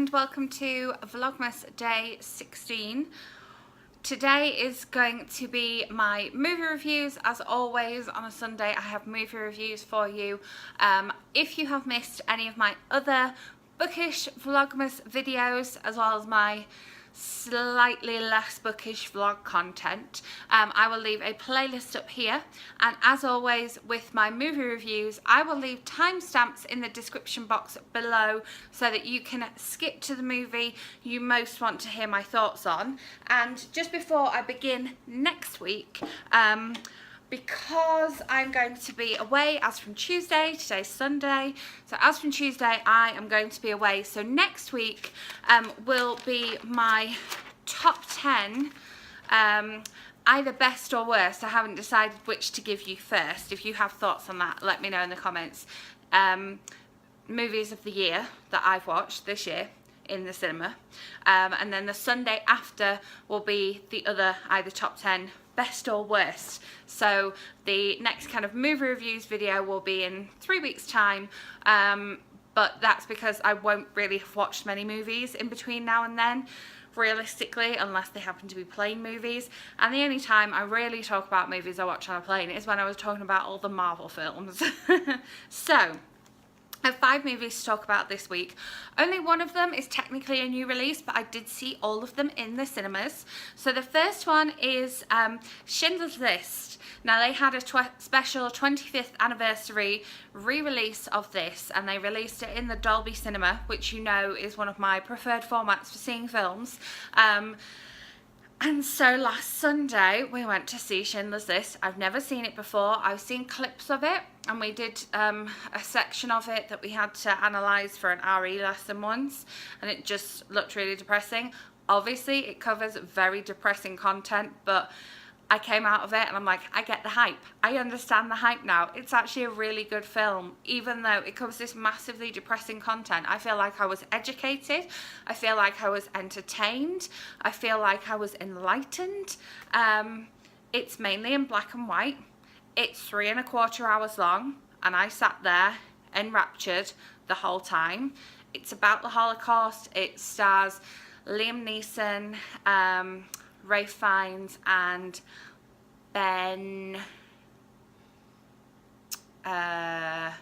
and welcome to Vlogmas day 16. Today is going to be my movie reviews. As always on a Sunday I have movie reviews for you. If you have missed any of my other bookish Vlogmas videos as well as my slightly less bookish vlog content, I will leave a playlist up here, and as always with my movie reviews I will leave timestamps in the description box below so that you can skip to the movie you most want to hear my thoughts on. And just before I begin next week, because I'm going to be away as from Tuesday, today's Sunday, so as from Tuesday I am going to be away, so next week will be my top 10, either best or worst. I haven't decided which to give you first. If you have thoughts on that, let me know in the comments. Movies of the year that I've watched this year in the cinema, and then the Sunday after will be the other either top 10 best or worst. So the next kind of movie reviews video will be in 3 weeks time, but that's because I won't really have watched many movies in between now and then realistically, unless they happen to be plane movies. And the only time I really talk about movies I watch on a plane is when I was talking about all the Marvel films. So I have 5 movies to talk about this week. Only one of them is technically a new release, but I did see all of them in the cinemas. So the first one is Schindler's List. Now they had a special 25th anniversary re-release of this, and they released it in the Dolby Cinema, which you know is one of my preferred formats for seeing films. And so last Sunday we went to see Schindler's List. I've never seen it before. I've seen clips of it, and we did a section of it that we had to analyse for an RE lesson once, and it just looked really depressing. Obviously it covers very depressing content, but I came out of it and I'm like, I get the hype. I understand the hype now. It's actually a really good film. Even though it covers this massively depressing content, I feel like I was educated. I feel like I was entertained. I feel like I was enlightened. It's mainly in black and white. It's 3¼ hours long, and I sat there enraptured the whole time. It's about the Holocaust. It stars Liam Neeson, Ralph Fiennes, and Ben. I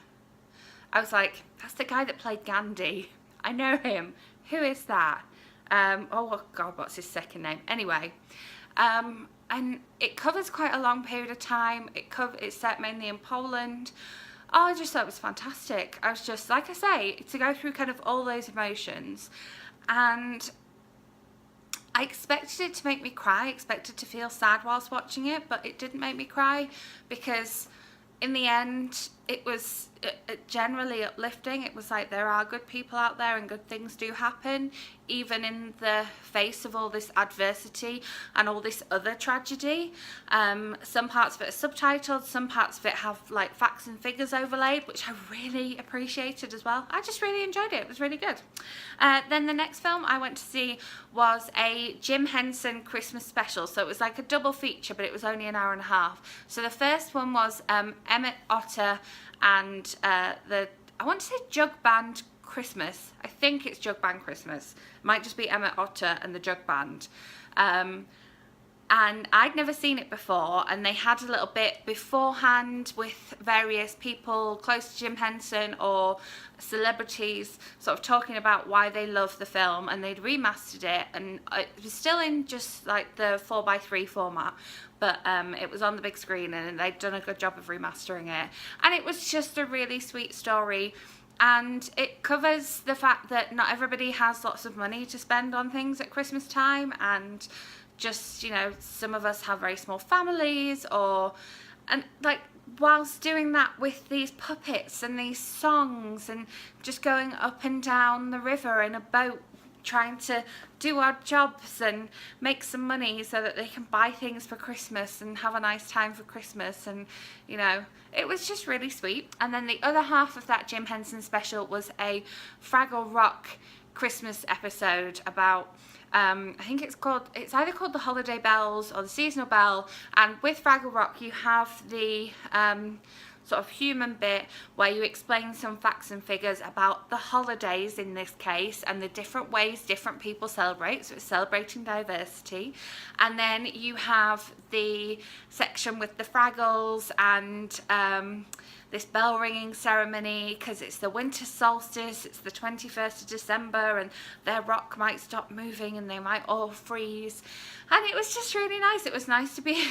was like, that's the guy that played Gandhi. I know him. Who is that? Oh God, what's his second name? Anyway, and it covers quite a long period of time. It's set mainly in Poland. Oh, I just thought it was fantastic. I was just, like I say, to go through kind of all those emotions, and I expected it to make me cry. I expected to feel sad whilst watching it, but it didn't make me cry because in the end it was generally uplifting. It was like there are good people out there and good things do happen even in the face of all this adversity and all this other tragedy. Some parts of it are subtitled, some parts of it have like facts and figures overlaid, which I really appreciated as well. I just really enjoyed it. It was really good. Then the next film I went to see was a Jim Henson Christmas special. So it was like a double feature, but it was only an hour and a half. So the first one was Emmett Otter and I want to say Jug Band Christmas. I think it's Jug Band Christmas. It might just be Emmett Otter and the Jug Band. And I'd never seen it before, and they had a little bit beforehand with various people close to Jim Henson or celebrities sort of talking about why they love the film, and they'd remastered it, and it was still in just like the 4:3 format, but it was on the big screen, and they'd done a good job of remastering it, and it was just a really sweet story. And it covers the fact that not everybody has lots of money to spend on things at Christmas time, and just, you know, some of us have very small families, and like whilst doing that with these puppets and these songs and just going up and down the river in a boat trying to do odd jobs and make some money so that they can buy things for Christmas and have a nice time for Christmas, and you know, it was just really sweet. And then the other half of that Jim Henson special was a Fraggle Rock Christmas episode about I think it's either called the Holiday Bells or the Seasonal Bell, and with Fraggle Rock you have the sort of human bit where you explain some facts and figures about the holidays in this case and the different ways different people celebrate, so it's celebrating diversity. And then you have the section with the Fraggles and this bell ringing ceremony, because it's the winter solstice, it's the 21st of December, and their rock might stop moving and they might all freeze. And it was just really nice. It was nice to be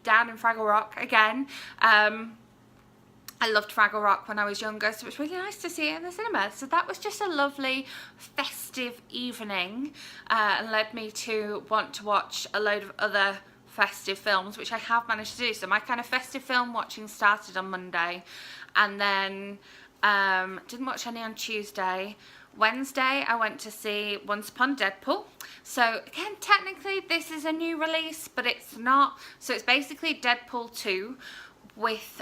down in Fraggle Rock again. I loved Fraggle Rock when I was younger, so it's really nice to see it in the cinema. So that was just a lovely festive evening, and led me to want to watch a load of other festive films, which I have managed to do. So my kind of festive film watching started on Monday, and then didn't watch any on Tuesday. Wednesday I went to see Once Upon Deadpool. So again, technically this is a new release, but it's not. So it's basically Deadpool 2 with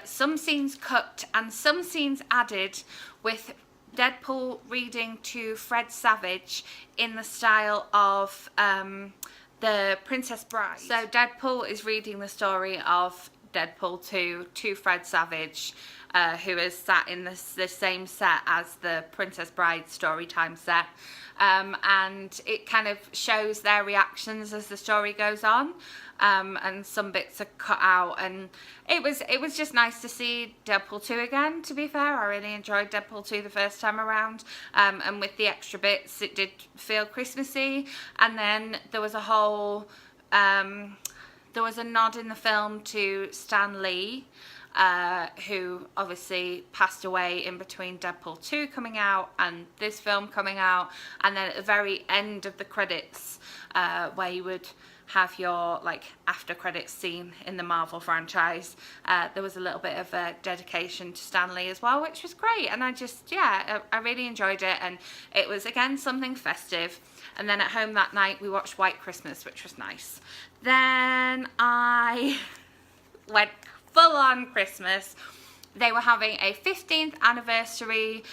some scenes cut and some scenes added, with Deadpool reading to Fred Savage in the style of The Princess Bride. So Deadpool is reading the story of Deadpool 2 to Fred Savage, who is sat in the same set as the Princess Bride storytime set. And it kind of shows their reactions as the story goes on, and some bits are cut out, and it was just nice to see Deadpool 2 again. To be fair, I really enjoyed Deadpool 2 the first time around, and with the extra bits it did feel Christmassy. And then there was a whole there was a nod in the film to Stan Lee, who obviously passed away in between Deadpool 2 coming out and this film coming out. And then at the very end of the credits, where you would have your like after credits scene in the Marvel franchise, there was a little bit of a dedication to Stan Lee as well, which was great. And I just, yeah, I really enjoyed it, and it was again something festive. And then at home that night we watched White Christmas, which was nice. Then I went full on Christmas. They were having a 15th anniversary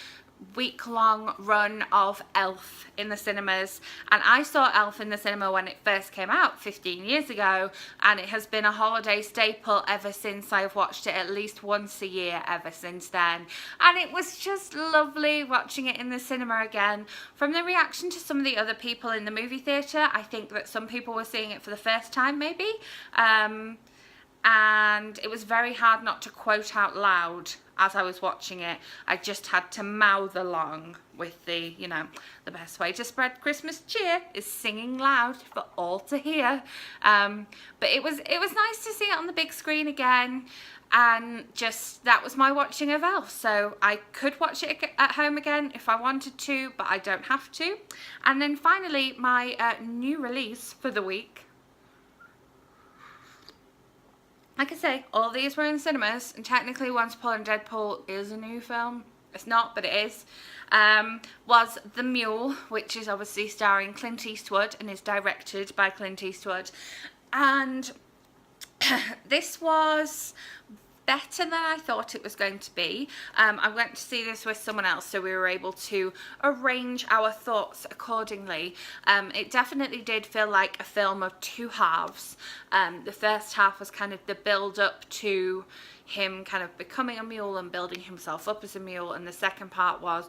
week-long run of Elf in the cinemas, and I saw Elf in the cinema when it first came out 15 years ago, and it has been a holiday staple ever since. I've watched it at least once a year ever since then, and it was just lovely watching it in the cinema again. From the reaction to some of the other people in the movie theatre, I think that some people were seeing it for the first time maybe, and it was very hard not to quote out loud as I was watching it. I just had to mouth along with the, you know, the best way to spread Christmas cheer is singing loud for all to hear. But it was nice to see it on the big screen again, and just that was my watching of Elf. So I could watch it at home again if I wanted to, but I don't have to. And then finally, my new release for the week. Like I say, all these were in cinemas, and technically Once Upon Deadpool is a new film. It's not, but it is. Was The Mule, which is obviously starring Clint Eastwood and is directed by Clint Eastwood. And this was better than I thought it was going to be. I went to see this with someone else, so we were able to arrange our thoughts accordingly. It definitely did feel like a film of two halves. The first half was kind of the build up to him kind of becoming a mule and building himself up as a mule, and the second part was,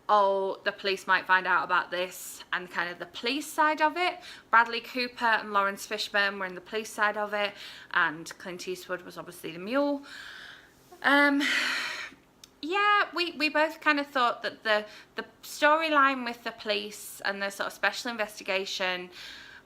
oh, the police might find out about this, and kind of the police side of it. Bradley Cooper and Lawrence Fishburne were in the police side of it, and Clint Eastwood was obviously the mule. Yeah, we both kind of thought that the storyline with the police and the sort of special investigation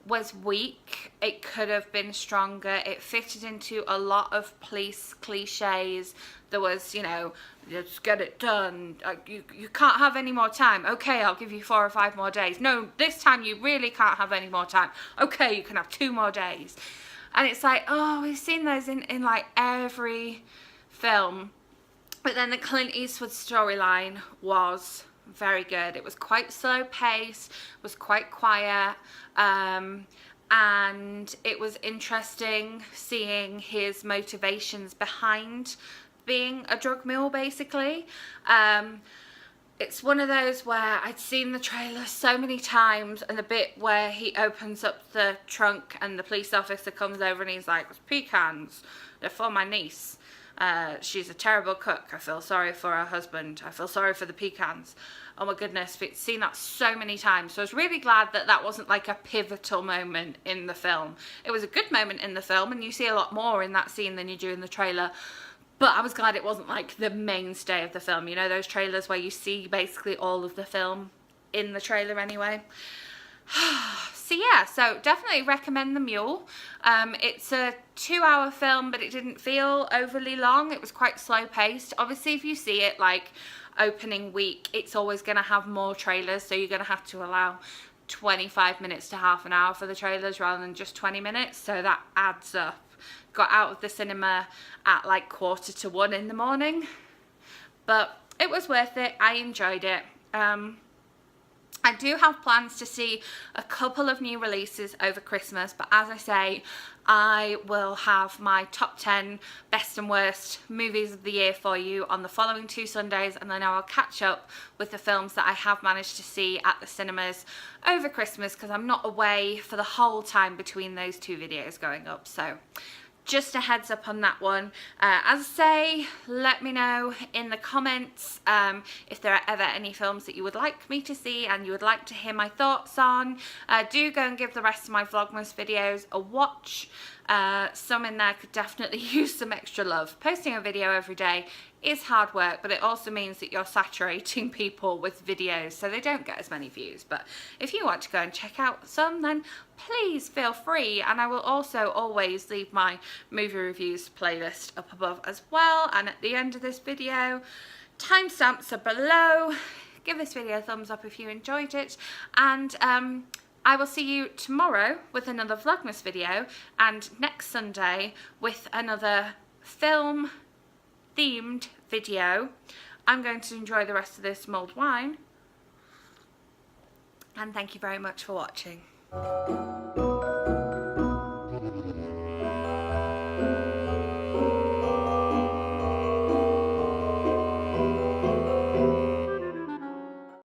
was weak. It could have been stronger. It fitted into a lot of police cliches. There was, you know, just get it done. You can't have any more time. Okay, I'll give you 4 or 5 more days. No, this time you really can't have any more time. Okay, you can have 2 more days. And it's like, oh, we've seen those in like every film. But then the Clint Eastwood storyline was very good. It was quite slow paced, was quite quiet, and it was interesting seeing his motivations behind being a drug mule, basically. It's one of those where I'd seen the trailer so many times, and the bit where he opens up the trunk and the police officer comes over and he's like, pecans, they're for my niece. She's a terrible cook. I feel sorry for her husband. I feel sorry for the pecans. Oh my goodness, we've seen that so many times. So I was really glad that that wasn't like a pivotal moment in the film. It was a good moment in the film, and you see a lot more in that scene than you do in the trailer. But I was glad it wasn't like the mainstay of the film. You know, those trailers where you see basically all of the film in the trailer anyway. So yeah, so definitely recommend The Mule. It's a 2-hour film, but it didn't feel overly long. It was quite slow paced. Obviously, if you see it like opening week, it's always going to have more trailers, so you're going to have to allow 25 minutes to half an hour for the trailers rather than just 20 minutes, so that adds up. Got out of the cinema at like 1:45 in the morning, but it was worth it. I enjoyed it. I do have plans to see a couple of new releases over Christmas, but as I say, I will have my top 10 best and worst movies of the year for you on the following 2 Sundays, and then I will catch up with the films that I have managed to see at the cinemas over Christmas, because I'm not away for the whole time between those 2 videos going up. So just a heads up on that one. As I say, let me know in the comments if there are ever any films that you would like me to see and you would like to hear my thoughts on. Do go and give the rest of my Vlogmas videos a watch. Some in there could definitely use some extra love. Posting a video every day is hard work, but it also means that you're saturating people with videos so they don't get as many views. But if you want to go and check out some, then please feel free, and I will also always leave my movie reviews playlist up above as well, and at the end of this video. Timestamps are below. Give this video a thumbs up if you enjoyed it, and I will see you tomorrow with another Vlogmas video, and next Sunday with another film themed video. I'm going to enjoy the rest of this mulled wine, and thank you very much for watching.